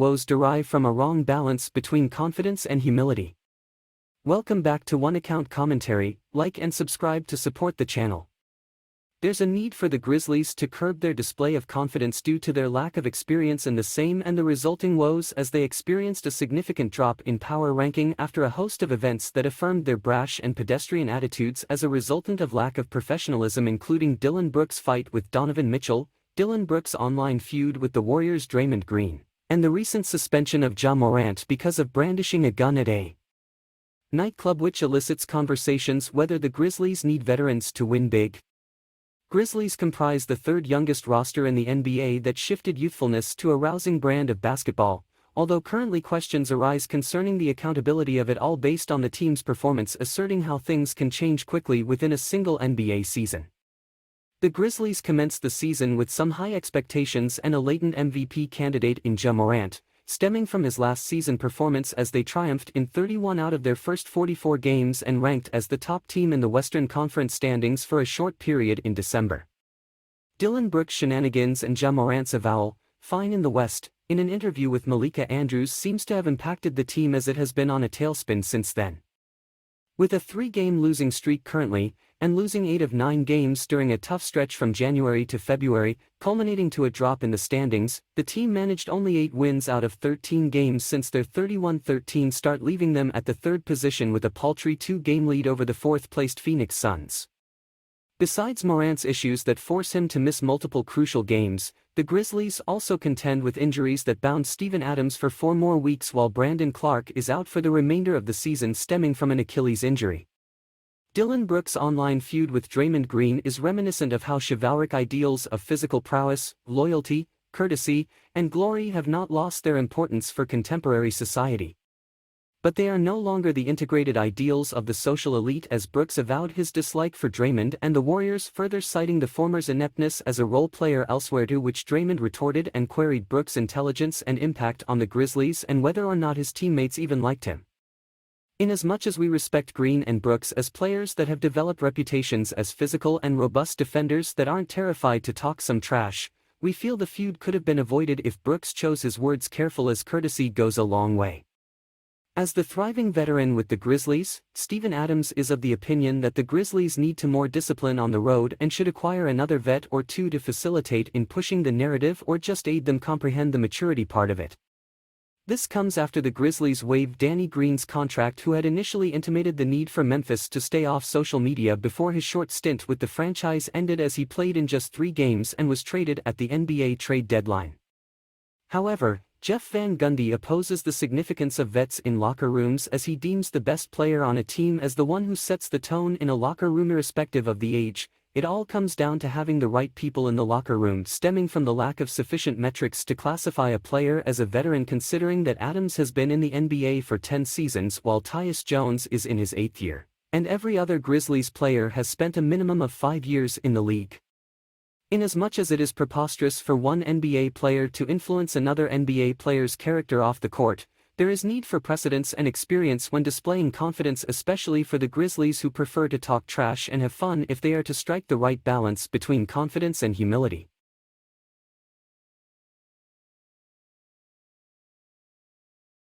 woes derive from a wrong balance between confidence and humility. Welcome back to One Account Commentary. Like and subscribe to support the channel. There's a need for the Grizzlies to curb their display of confidence due to their lack of experience in the same and the resulting woes, as they experienced a significant drop in power ranking after a host of events that affirmed their brash and pedestrian attitudes as a resultant of lack of professionalism, including Dillon Brooks' fight with Donovan Mitchel, Dillon Brooks' online feud with the Warriors' Draymond Green, and the recent suspension of Ja Morant because of brandishing a gun at a nightclub, which elicits conversations whether the Grizzlies need veterans to win big. Grizzlies comprise the third youngest roster in the NBA that shifted youthfulness to a rousing brand of basketball, although currently questions arise concerning the accountability of it all based on the team's performance, asserting how things can change quickly within a single NBA season. The Grizzlies commenced the season with some high expectations and a latent MVP candidate in Ja Morant, stemming from his last season performance as they triumphed in 31 out of their first 44 games and ranked as the top team in the Western Conference standings for a short period in December. Dillon Brooks' shenanigans and Ja Morant's avowal, "fine in the West," in an interview with Malika Andrews seems to have impacted the team, as it has been on a tailspin since then. With a 3-game losing streak currently, and losing 8 of 9 games during a tough stretch from January to February, culminating to a drop in the standings, the team managed only 8 wins out of 13 games since their 31-13 start, leaving them at the 3rd position with a paltry 2-game lead over the 4th-placed Phoenix Suns. Besides Morant's issues that force him to miss multiple crucial games, the Grizzlies also contend with injuries that bound Steven Adams for 4 more weeks, while Brandon Clarke is out for the remainder of the season stemming from an Achilles injury. Dillon Brooks' online feud with Draymond Green is reminiscent of how chivalric ideals of physical prowess, loyalty, courtesy, and glory have not lost their importance for contemporary society. But they are no longer the integrated ideals of the social elite, as Brooks avowed his dislike for Draymond and the Warriors, further citing the former's ineptness as a role player elsewhere, to which Draymond retorted and queried Brooks' intelligence and impact on the Grizzlies and whether or not his teammates even liked him. "Inasmuch as we respect Green and Brooks as players that have developed reputations as physical and robust defenders that aren't terrified to talk some trash, we feel the feud could have been avoided if Brooks chose his words careful, as courtesy goes a long way." As the thriving veteran with the Grizzlies, Steven Adams is of the opinion that the Grizzlies need to more discipline on the road and should acquire another vet or two to facilitate in pushing the narrative or just aid them comprehend the maturity part of it. This comes after the Grizzlies waived Danny Green's contract, who had initially intimated the need for Memphis to stay off social media before his short stint with the franchise ended, as he played in just 3 games and was traded at the NBA trade deadline. However, Jeff Van Gundy opposes the significance of vets in locker rooms, as he deems the best player on a team as the one who sets the tone in a locker room irrespective of the age. It all comes down to having the right people in the locker room, stemming from the lack of sufficient metrics to classify a player as a veteran, considering that Adams has been in the NBA for 10 seasons while Tyus Jones is in his 8th year, and every other Grizzlies player has spent a minimum of 5 years in the league. Inasmuch as it is preposterous for one NBA player to influence another NBA player's character off the court, there is need for precedence and experience when displaying confidence, especially for the Grizzlies, who prefer to talk trash and have fun if they are to strike the right balance between confidence and humility.